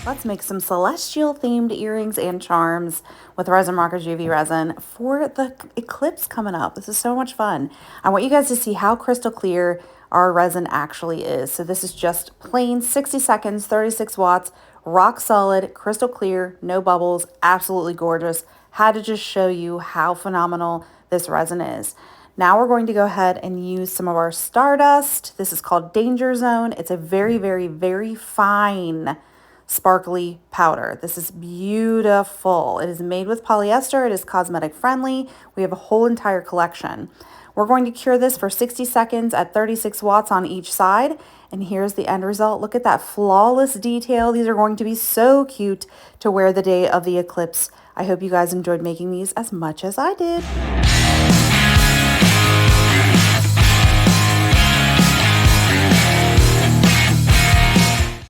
Let's make some celestial themed earrings and charms with Resin Rockers UV resin for the eclipse coming up. This is so much fun. I want you guys to see how crystal clear our resin actually is. So this is just plain 60 seconds, 36 watts, rock solid, crystal clear, no bubbles, absolutely gorgeous. Had to just show you how phenomenal this resin is. Now we're going to go ahead and use some of our Stardust. This is called Danger Zone. It's a very, very, very fine sparkly powder. This is beautiful. It is made with polyester. It is cosmetic friendly. We have a whole entire collection. We're going to cure this for 60 seconds at 36 watts on each side. And here's the end result. Look at that flawless detail. These are going to be so cute to wear the day of the eclipse. I hope you guys enjoyed making these as much as I did.